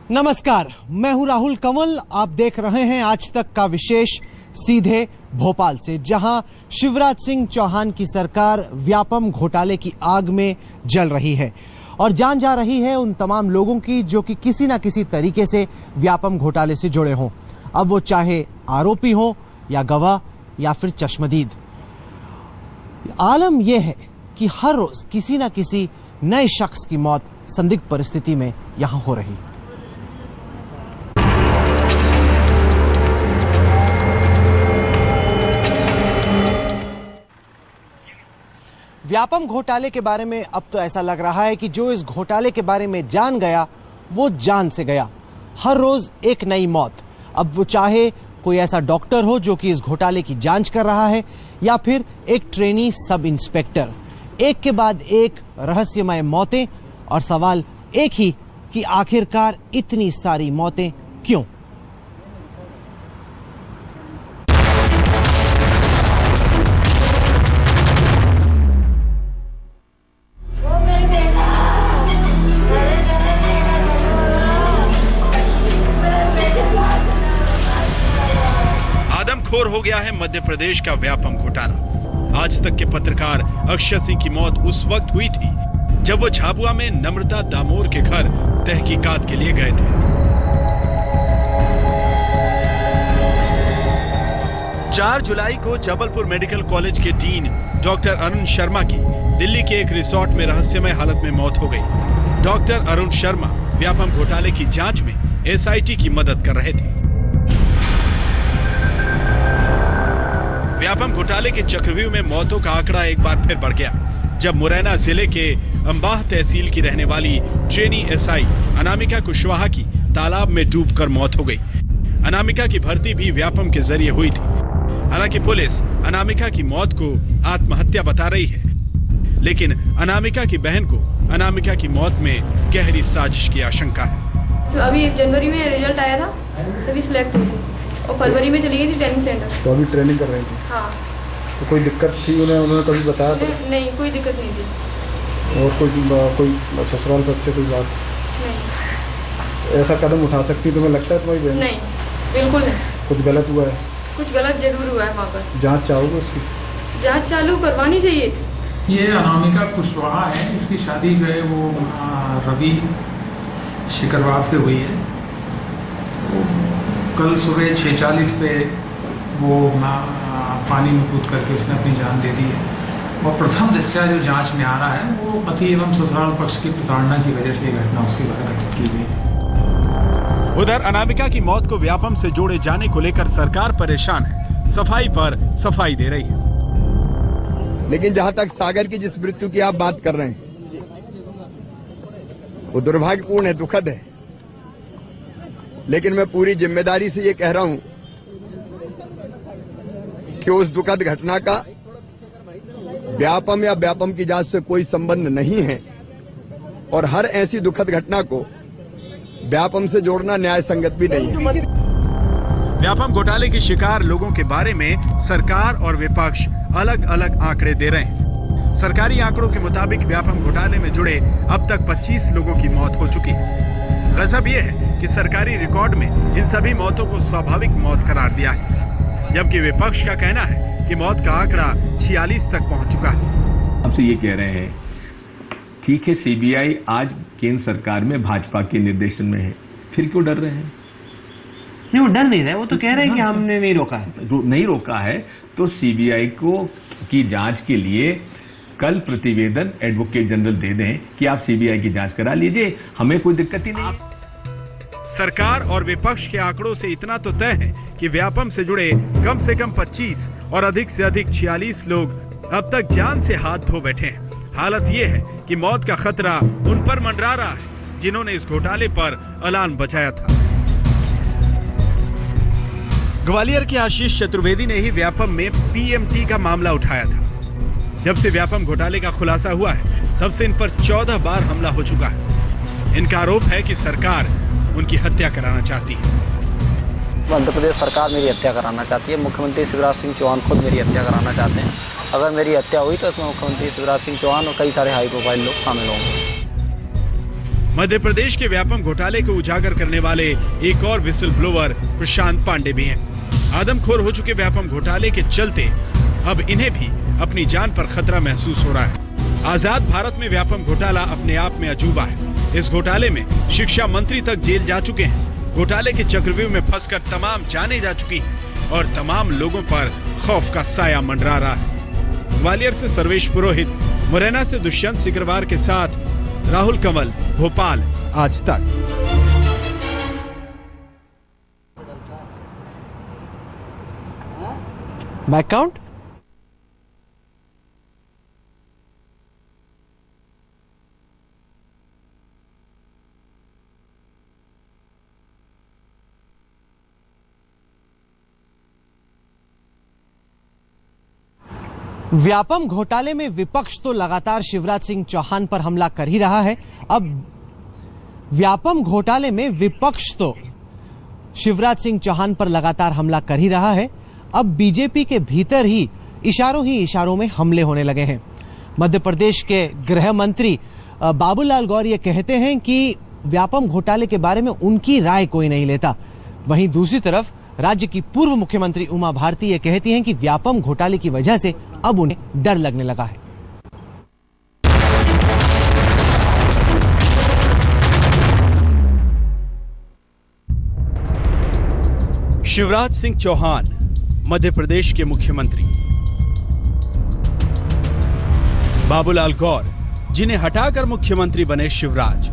नमस्कार, मैं हूं राहुल कंवल। आप देख रहे हैं आज तक का विशेष सीधे भोपाल से, जहां शिवराज सिंह चौहान की सरकार व्यापम घोटाले की आग में जल रही है और जान जा रही है उन तमाम लोगों की जो कि किसी न किसी तरीके से व्यापम घोटाले से जुड़े हों, अब वो चाहे आरोपी हो या गवाह या फिर चश्मदीद। आलम यह है कि हर रोज किसी न किसी नए शख्स की मौत संदिग्ध परिस्थिति में यहां हो रही। व्यापम घोटाले के बारे में अब तो ऐसा लग रहा है कि जो इस घोटाले के बारे में जान गया वो जान से गया। हर रोज एक नई मौत, अब वो चाहे कोई ऐसा डॉक्टर हो जो कि इस घोटाले की जांच कर रहा है या फिर एक ट्रेनी सब इंस्पेक्टर। एक के बाद एक रहस्यमय मौतें और सवाल एक ही कि आखिरकार इतनी सारी मौतें क्यों? आदमखोर हो गया है मध्य प्रदेश का व्यापम घोटाला। आज तक के पत्रकार अक्षय सिंह की मौत उस वक्त हुई थी जब वो झाबुआ में नम्रता दामोर के घर तहकीकात के लिए गए थे। चार जुलाई को जबलपुर मेडिकल कॉलेज के डीन डॉक्टर अरुण शर्मा की दिल्ली के एक रिसोर्ट में रहस्यमय हालत में मौत हो गई। डॉक्टर अरुण शर्मा व्यापम घोटाले की जांच में एसआईटी की मदद कर रहे थे। व्यापम घोटाले के चक्रव्यूह में मौतों का आंकड़ा एक बार फिर बढ़ गया जब मुरैना जिले के अंबाह तहसील की रहने वाली ट्रेनी एसआई अनामिका कुशवाहा की तालाब में डूबकर मौत हो गई। अनामिका की भर्ती भी व्यापम के जरिए हुई थी। हालांकि पुलिस अनामिका की मौत को आत्महत्या बता रही है, लेकिन अनामिका की बहन को अनामिका की मौत में गहरी साजिश की आशंका है। जो अभी 1 जनवरी में रिजल्ट आया था तभी सिलेक्ट हुई थी और फरवरी में चली गई थी ट्रेनिंग सेंटर। तो अभी ट्रेनिंग कर रही थी? हाँ। तो कोई दिक्कत थी उन्होंने कभी बताया? नहीं, कोई दिक्कत नहीं थी। और कोई ससुराल पद से कोई बात नहीं? ऐसा कदम उठा सकती तुम्हें लगता है तुम्हारी बहन? नहीं, बिल्कुल नहीं। कुछ गलत हुआ है? कुछ गलत जरूर हुआ है वहाँ पर। जांच चाहोगे उसकी? जांच चालू करवानी चाहिए। ये अनामिका कुशवाहा है, इसकी शादी जो है वो रवि शिकरवार से हुई है। कल सुबह 6:40 पे वो पानी में कूद करके उसने अपनी जान दे दी है और प्रथम दृष्टया जो जांच में आ रहा है वो पति एवं ससुराल पक्ष की प्रताड़ना की वजह से घटना उसके द्वारा घटित की गई। उधर अनामिका की मौत को व्यापम से जोड़े जाने को लेकर सरकार परेशान है, सफाई पर सफाई दे रही है। लेकिन जहां तक सागर की जिस मृत्यु की आप बात कर रहे हैं वो दुर्भाग्यपूर्ण है, दुखद है, लेकिन मैं पूरी जिम्मेदारी से ये कह रहा हूं कि उस दुखद घटना का व्यापम या व्यापम की जांच से कोई संबंध नहीं है और हर ऐसी दुखद घटना को व्यापम से जोड़ना न्याय संगत भी नहीं है। व्यापम घोटाले के शिकार लोगों के बारे में सरकार और विपक्ष अलग अलग आंकड़े दे रहे हैं। सरकारी आंकड़ों के मुताबिक व्यापम घोटाले में जुड़े अब तक 25 लोगों की मौत हो चुकी है। गजब यह है कि सरकारी रिकॉर्ड में इन सभी मौतों को स्वाभाविक मौत करार दिया है, जबकि विपक्ष का कहना है कि मौत का आंकड़ा 46 तक पहुंच चुका है। अब तो ये कह रहे हैं ठीक है, सीबीआई आज केंद्र सरकार में भाजपा के निर्देशन में है, फिर क्यों डर रहे हैं? नहीं, वो डर नहीं रहे, वो तो कह रहे हैं कि हमने नहीं रोका है। नहीं रोका है तो सीबीआई को की जांच के लिए कल प्रतिवेदन एडवोकेट जनरल दे दें कि आप सीबीआई की जांच करा लीजिए, हमें कोई दिक्कत ही नहीं है। सरकार और विपक्ष के आंकड़ों से इतना तो तय है कि व्यापम से जुड़े कम से कम 25 और अधिक से अधिक 46 लोग अब तक जान से हाथ धो बैठे हैं। हालत ये है कि मौत का खतरा उन पर मंडरा रहा है जिन्होंने इस घोटाले पर अलार्म बजाया था। ग्वालियर के आशीष चतुर्वेदी ने ही व्यापम में पीएमटी का मामला उठाया था। जब से व्यापम घोटाले का खुलासा हुआ है तब से इन पर 14 बार हमला हो चुका है। इनका आरोप है कि सरकार उनकी हत्या कराना चाहती है। मध्य प्रदेश सरकार मेरी हत्या कराना चाहती है। मुख्यमंत्री शिवराज सिंह चौहान खुद मेरी हत्या कराना चाहते हैं। अगर मेरी हत्या हुई तो इसमें मुख्यमंत्री शिवराज सिंह चौहान और कई सारे हाई प्रोफाइल लोग शामिल होंगे। मध्य प्रदेश के व्यापम घोटाले को उजागर करने वाले एक और विसल ब्लोअर प्रशांत पांडे भी हैं। आदमखोर हो चुके व्यापम घोटाले के चलते अब इन्हें भी अपनी जान पर खतरा महसूस हो रहा है। आजाद भारत में व्यापम घोटाला अपने आप में अजूबा है। इस घोटाले में शिक्षा मंत्री तक जेल जा चुके हैं। घोटाले के चक्रव्यूह में फंसकर तमाम जाने जा चुकी हैं और तमाम लोगों पर खौफ का साया मंडरा रहा है। ग्वालियर से सर्वेश पुरोहित, मुरैना से दुष्यंत सिकरवार के साथ राहुल कंवल, भोपाल, आज तक। Back count. व्यापम घोटाले में विपक्ष तो लगातार शिवराज सिंह चौहान पर हमला कर ही रहा है। अब व्यापम घोटाले में विपक्ष तो शिवराज सिंह चौहान पर लगातार हमला कर ही रहा है। अब बीजेपी के भीतर ही इशारों में हमले होने लगे हैं। मध्य प्रदेश के गृह मंत्री बाबूलाल गौर ये कहते हैं कि व्यापम घोटाले के बारे में उनकी राय कोई नहीं लेता। वहीं दूसरी तरफ राज्य की पूर्व मुख्यमंत्री उमा भारती ये कहती हैं कि व्यापम घोटाले की वजह से अब उन्हें डर लगने लगा है। शिवराज सिंह चौहान मध्य प्रदेश के मुख्यमंत्री, बाबूलाल गौर जिन्हें हटाकर मुख्यमंत्री बने शिवराज,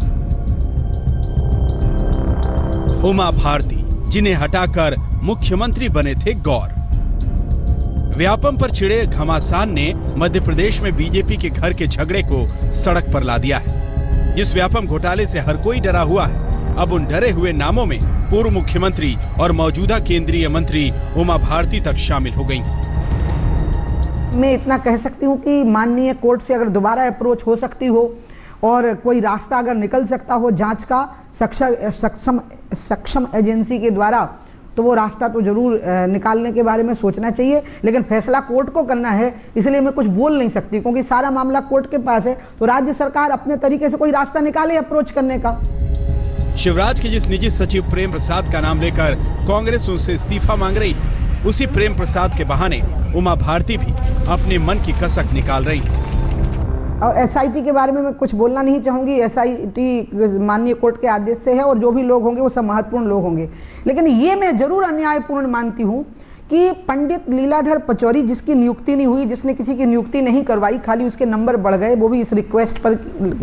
उमा भारती जिन्हें हटाकर मुख्यमंत्री बने थे गौर। व्यापम पर चिड़े घमासान ने मध्य प्रदेश में बीजेपी के घर के झगड़े को सड़क पर ला दिया है। जिस व्यापम घोटाले से हर कोई डरा हुआ है, अब उन डरे हुए नामों में पूर्व मुख्यमंत्री और मौजूदा केंद्रीय मंत्री उमा भारती तक शामिल हो गई। मैं इतना कह सकती हूँ कि माननीय कोर्ट से अगर दोबारा अप्रोच हो सकती हो और कोई रास्ता अगर निकल सकता हो जांच का सक्षम एजेंसी के द्वारा, तो वो रास्ता तो जरूर निकालने के बारे में सोचना चाहिए। लेकिन फैसला कोर्ट को करना है, इसलिए मैं कुछ बोल नहीं सकती क्योंकि सारा मामला कोर्ट के पास है। तो राज्य सरकार अपने तरीके से कोई रास्ता निकाले अप्रोच करने का। शिवराज के जिस निजी सचिव प्रेम प्रसाद का नाम लेकर कांग्रेस उनसे इस्तीफा मांग रही है, उसी प्रेम प्रसाद के बहाने उमा भारती भी अपने मन की कसक निकाल रही है। और एसआईटी के बारे में मैं कुछ बोलना नहीं चाहूंगी। एसआईटी माननीय कोर्ट के आदेश से है और जो भी लोग होंगे वो सब महत्वपूर्ण लोग होंगे। लेकिन ये मैं जरूर अन्यायपूर्ण मानती हूं कि पंडित लीलाधर पचौरी जिसकी नियुक्ति नहीं हुई, जिसने किसी की नियुक्ति नहीं करवाई, खाली उसके नंबर बढ़ गए, वो भी इस रिक्वेस्ट पर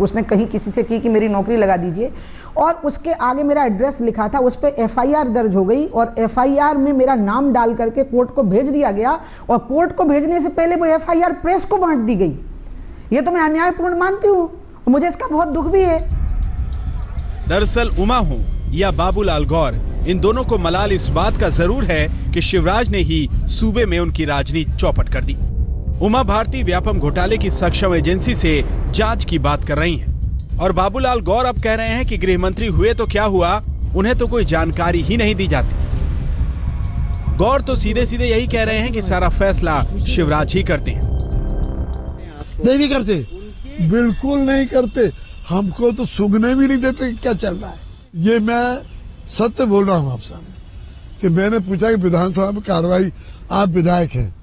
उसने कहीं किसी से की कि मेरी नौकरी लगा दीजिए, और उसके आगे मेरा एड्रेस लिखा था, उस पर एफआईआर दर्ज हो गई और एफआईआर में मेरा नाम डाल करके कोर्ट को भेज दिया गया और कोर्ट को भेजने से पहले वो एफआईआर प्रेस को बांट दी गई। ये तो मैं अन्यायपूर्ण मानती हूँ और मुझे इसका बहुत दुख भी है। दरअसल उमा हो या बाबूलाल गौर, इन दोनों को मलाल इस बात का जरूर है कि शिवराज ने ही सूबे में उनकी राजनीति चौपट कर दी। उमा भारती व्यापम घोटाले की सक्षम एजेंसी से जांच की बात कर रही हैं और बाबूलाल गौर अब कह रहे हैं कि गृह मंत्री हुए तो क्या हुआ, उन्हें तो कोई जानकारी ही नहीं दी जाती। गौर तो सीधे सीधे यही कह रहे हैं कि सारा फैसला शिवराज ही करते हैं। नहीं करते, बिल्कुल नहीं करते। हमको तो सुनने भी नहीं देते कि क्या चल रहा है। ये मैं सत्य बोल रहा हूँ आप सामने कि मैंने पूछा कि विधानसभा में कार्रवाई, आप विधायक हैं,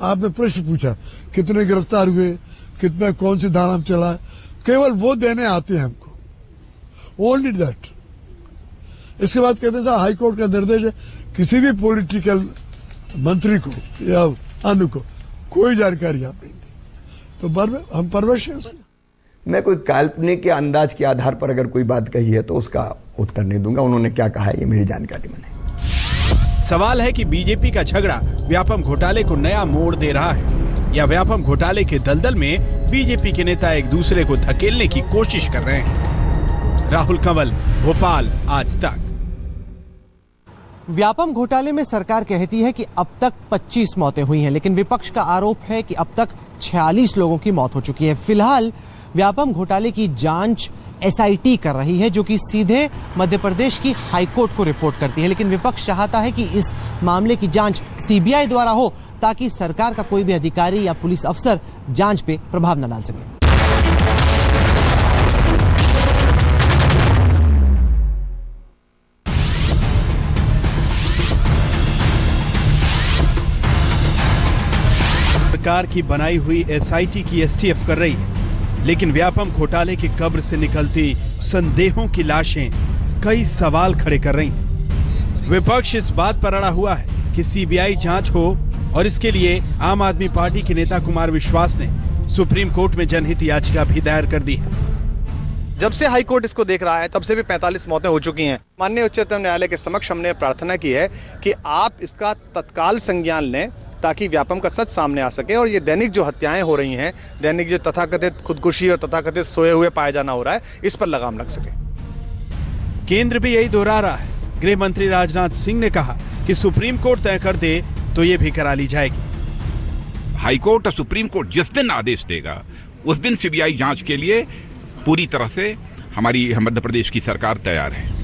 आपने प्रश्न पूछा कितने गिरफ्तार हुए, कितने कौन सी धारा में चला, केवल वो देने आते हैं हमको, ओनली दैट। इसके बाद कहते हैं साहब हाई कोर्ट का निर्देश है किसी भी पॉलिटिकल मंत्री को या अन्य को कोई जानकारी आप नहीं दी, तो हम परवश हैं उसमें। मैं कोई काल्पनिक या अंदाज के आधार पर अगर कोई बात कही है तो उसका उत्तर नहीं दूंगा। उन्होंने क्या कहा है ये मेरी जानकारी में नहीं। सवाल है कि बीजेपी का झगड़ा व्यापम घोटाले को नया मोड़ दे रहा है या व्यापम घोटाले के दलदल में बीजेपी के नेता एक दूसरे को धकेलने की कोशिश कर रहे हैं। राहुल कंवल, भोपाल, आज तक। व्यापम घोटाले में सरकार कहती है कि अब तक 25 मौतें हुई हैं, लेकिन विपक्ष का आरोप है कि अब तक 46 लोगों की मौत हो चुकी है। फिलहाल व्यापम घोटाले की जांच एसआईटी कर रही है, जो कि सीधे मध्य प्रदेश की हाईकोर्ट को रिपोर्ट करती है, लेकिन विपक्ष चाहता है कि इस मामले की जांच सीबीआई द्वारा हो ताकि सरकार का कोई भी अधिकारी या पुलिस अफसर जांच पे प्रभाव न डाल सके। सरकार की बनाई हुई एसआईटी की एसटीएफ कर रही है, लेकिन व्यापम घोटाले की कब्र से निकलती संदेहों की लाशें कई सवाल खड़े कर रही हैं। विपक्ष इस बात पर अड़ा हुआ है कि सीबीआई जांच हो और इसके लिए आम आदमी पार्टी के नेता कुमार विश्वास ने सुप्रीम कोर्ट में जनहित याचिका भी दायर कर दी है। जब से हाई कोर्ट इसको देख रहा है तब से भी 45 मौतें हो चुकी हैं। माननीय उच्चतम न्यायालय के समक्ष हमने प्रार्थना की है कि आप इसका तत्काल संज्ञान लें ताकि व्यापम का सच सामने आ सके और ये दैनिक जो हत्याएं हो रही हैं, दैनिक जो तथाकथित खुदकुशी और तथाकथित सोए हुए पाए जाना हो रहा है, इस पर लगाम लग सके। केंद्र भी यही दोहरा रहा है। गृह मंत्री राजनाथ सिंह ने कहा कि सुप्रीम कोर्ट तय कर दे तो ये भी करा ली जाएगी। हाईकोर्ट और सुप्रीम कोर्ट जिस दिन आदेश देगा उस दिन सीबीआई जांच के लिए पूरी तरह से हमारी मध्य प्रदेश की सरकार तैयार है।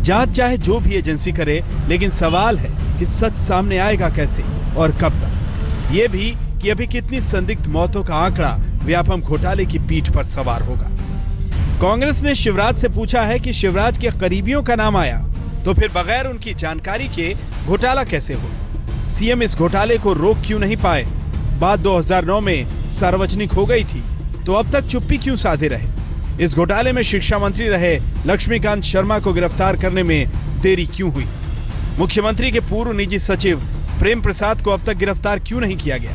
जांच चाहे जो भी एजेंसी करे, लेकिन सवाल है कि सच सामने आएगा कैसे और कब तक। ये भी कि अभी कितनी संदिग्ध मौतों का आंकड़ा व्यापम घोटाले की पीठ पर सवार होगा। कांग्रेस ने शिवराज से पूछा है कि शिवराज के करीबियों का नाम आया तो फिर बगैर उनकी जानकारी के घोटाला कैसे हो। सीएम इस घोटाले को रोक क्यों नहीं पाए। बात 2009 में सार्वजनिक हो गई थी तो अब तक चुप्पी क्यों साधे रहे। इस घोटाले में शिक्षा मंत्री रहे लक्ष्मीकांत शर्मा को गिरफ्तार करने में देरी क्यों हुई। मुख्यमंत्री के पूर्व निजी सचिव प्रेम प्रसाद को अब तक गिरफ्तार क्यों नहीं किया गया।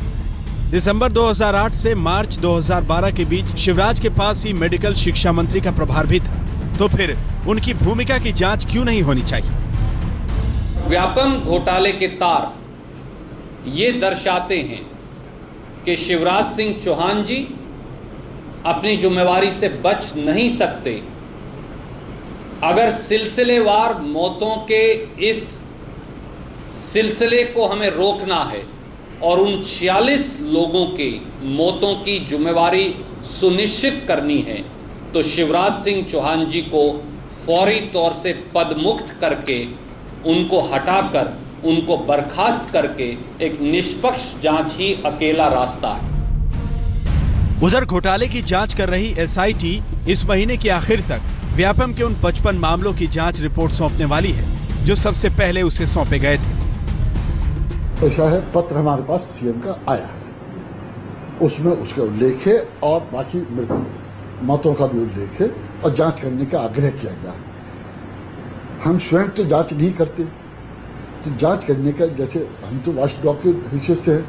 दिसंबर 2008 से मार्च 2012 के बीच शिवराज के पास ही मेडिकल शिक्षा मंत्री का प्रभार भी था, तो फिर उनकी भूमिका की जांच क्यों नहीं होनी चाहिए। व्यापम घोटाले के तार ये दर्शाते हैं कि शिवराज सिंह चौहान जी अपनी जिम्मेवारी से बच नहीं सकते। अगर सिलसिलेवार मौतों के इस सिलसिले को हमें रोकना है और उन 46 लोगों के मौतों की जिम्मेवारी सुनिश्चित करनी है तो शिवराज सिंह चौहान जी को फौरी तौर से पदमुक्त करके, उनको हटाकर, उनको बर्खास्त करके एक निष्पक्ष जांच ही अकेला रास्ता है। उधर घोटाले की जांच कर रही एसआईटी इस महीने के आखिर तक व्यापम के उन 55 मामलों की जांच रिपोर्ट सौंपने वाली है जो सबसे पहले उसे सौंपे गए थे। ऐसा है, पत्र हमारे पास सीएम का आया है, उसमें उसका उल्लेख है और बाकी मौतों का भी उल्लेख है और जांच करने का आग्रह किया गया है। हम स्वयं तो जांच नहीं करते, तो जांच करने का, जैसे हम तो वॉचडॉग के हिस्से से हैं,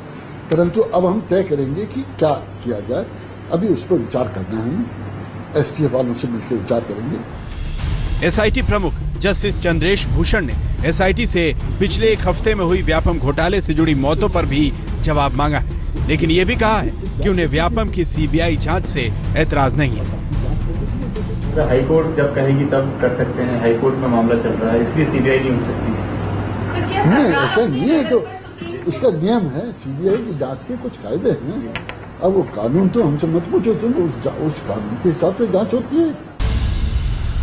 परंतु अब हम तय करेंगे कि क्या किया जाए। अभी उस पर विचार करना है, हम एसटीएफ वालों से मिलकर विचार करेंगे। एसआईटी प्रमुख जस्टिस चंद्रेश भूषण ने एसआईटी से पिछले एक हफ्ते में हुई व्यापम घोटाले से जुड़ी मौतों पर भी जवाब मांगा है, लेकिन ये भी कहा है कि उन्हें व्यापम की सीबीआई जांच से ऐतराज नहीं है। हाईकोर्ट जब कहेगी तब कर सकते हैं, हाईकोर्ट में मामला चल रहा है इसलिए सीबीआई नहीं हो सकती। नहीं, ऐसा नहीं है, तो उसका नियम है, सीबीआई की जांच के कुछ कायदे हैं। अब वो कानून तो हमसे मत पूछो, तुम उस कानून के हिसाब से जांच होती है।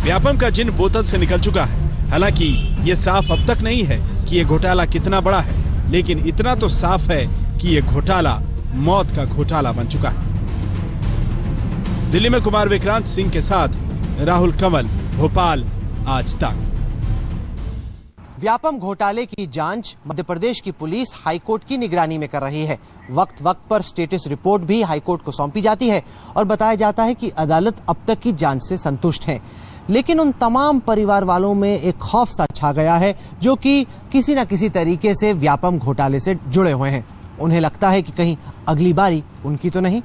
व्यापम का जिन बोतल से निकल चुका है। हालांकि ये साफ अब तक नहीं है कि ये घोटाला कितना बड़ा है, लेकिन इतना तो साफ है कि ये घोटाला मौत का घोटाला बन चुका है। दिल्ली में कुमार विक्रांत सिंह के साथ राहुल कंवल, भोपाल, आज तक। व्यापम घोटाले की जांच मध्य प्रदेश की पुलिस हाईकोर्ट की निगरानी में कर रही है। वक्त वक्त पर स्टेटस रिपोर्ट भी हाईकोर्ट को सौंपी जाती है और बताया जाता है कि अदालत अब तक की जांच से संतुष्ट है। लेकिन उन तमाम परिवार वालों में एक खौफ सा छा गया है जो कि किसी न किसी तरीके से व्यापम घोटाले से जुड़े हुए हैं। उन्हें लगता है कि कहीं अगली बारी उनकी तो नहीं।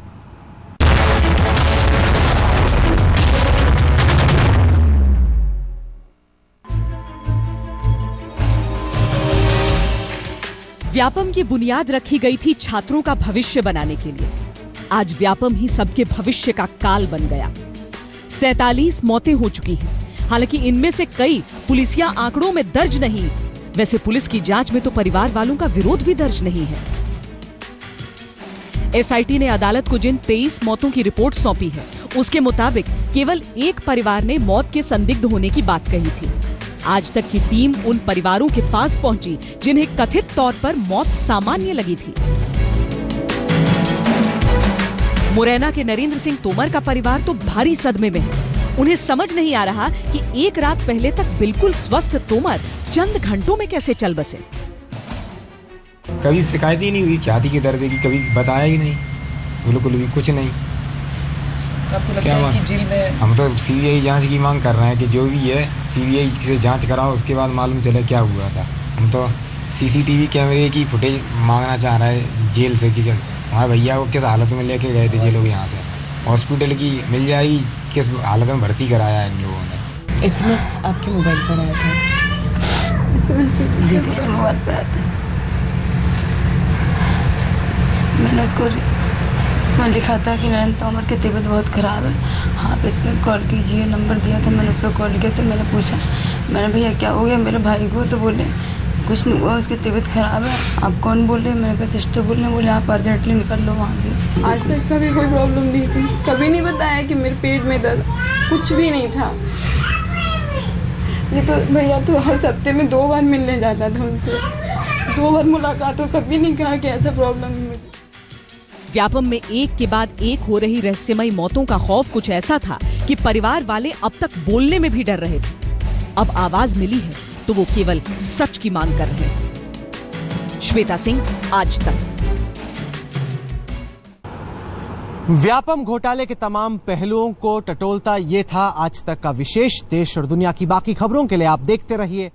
व्यापम की बुनियाद रखी गई थी छात्रों का भविष्य बनाने के लिए। आज व्यापम ही सबके भविष्य का काल बन गया। 47 मौतें हो चुकी हैं। हालांकि इनमें से कई पुलिसिया आंकड़ों में दर्ज नहीं। वैसे पुलिस की जांच में तो परिवार वालों का विरोध भी दर्ज नहीं है। एसआईटी ने अदालत को जिन 23 मौतों की रिपोर्ट सौंपी है, उसके मुताबिक केवल एक परिवार ने मौत के संदिग्ध होने की बात कही थी। आज तक की टीम उन परिवारों के पास पहुंची जिन्हें कथित तौर पर मौत सामान्य लगी थी। मुरैना के नरेंद्र सिंह तोमर का परिवार तो भारी सदमे में है। उन्हें समझ नहीं आ रहा कि एक रात पहले तक बिल्कुल स्वस्थ तोमर चंद घंटों में कैसे चल बसे। कभी शिकायत ही नहीं हुई छाती के दर्द की, कभी बताया ही नहीं, बिल्कुल भी कुछ नहीं। आपको लगता है कि जेल में हम तो सीबीआई जांच की मांग कर रहे हैं कि जो भी है सीबीआई से जांच कराओ, उसके बाद मालूम चले क्या हुआ था। हम तो सीसीटीवी कैमरे की फुटेज मांगना चाह रहे हैं जेल से कि हमारे भैया को किस हालत में लेके गए थे ये लोग, यहाँ से हॉस्पिटल की मिल जाएगी, किस हालत में भर्ती कराया इन लोगों ने। एसएमएस आपके मोबाइल पर आया था? मोबाइल पे आया था, मैंने उसमें लिखा था कि नरेंद्र तोमर की तबीयत बहुत ख़राब है, आप इस पर कॉल कीजिए, नंबर दिया था, मैंने उस पर कॉल किया। तो मैंने पूछा, मैंने भैया क्या हो गया मेरे भाई को? तो बोले कुछ नहीं हुआ, उसकी तबीयत ख़राब है। आप कौन बोल रहे हैं? मैंने कहा सिस्टर बोल रहे हैं। बोले आप अर्जेंटली निकल लो वहाँ से। आज तक कभी कोई प्रॉब्लम नहीं थी, कभी नहीं बताया कि मेरे पेट में दर्द, कुछ भी नहीं था। ये तो भैया तो हर हफ्ते में 2 बार मिलने जाता था उनसे, 2 बार मुलाकात हो, कभी नहीं कहा कि ऐसा प्रॉब्लम है मुझे। व्यापम में एक के बाद एक हो रही रहस्यमयी मौतों का खौफ कुछ ऐसा था कि परिवार वाले अब तक बोलने में भी डर रहे थे। अब आवाज मिली है तो वो केवल सच की मांग कर रहे हैं। श्वेता सिंह, आज तक। व्यापम घोटाले के तमाम पहलुओं को टटोलता ये था आज तक का विशेष। देश और दुनिया की बाकी खबरों के लिए आप देखते रहिए